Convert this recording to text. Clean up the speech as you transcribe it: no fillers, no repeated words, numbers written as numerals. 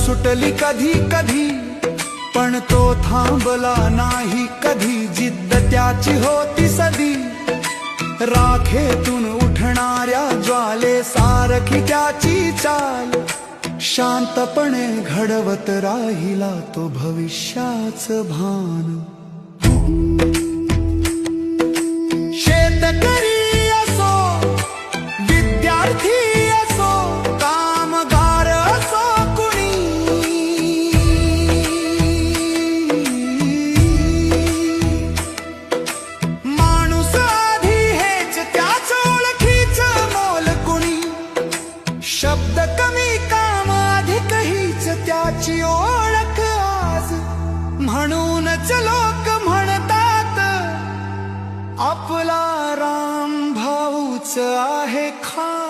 सुटली कधी कधी, पण तो थांबला नाही कधी, जिद्द त्याची होती सदी। राखेतून उठणाऱ्या ज्वाले सारखी त्याची चाल, शांतपणे घडवत राहिला तो भविष्याचं भान। शेतकरी असो, विद्यार्थी असो, कामगार असो कुणी, माणूस आधी हेच त्याच ओळखीचं मोल कुणी। शब्द कमी काम अधिक हीच त्याची ओळख आज, म्हणूनच लोक म्हणतात आपला राम भाऊच आहे खान।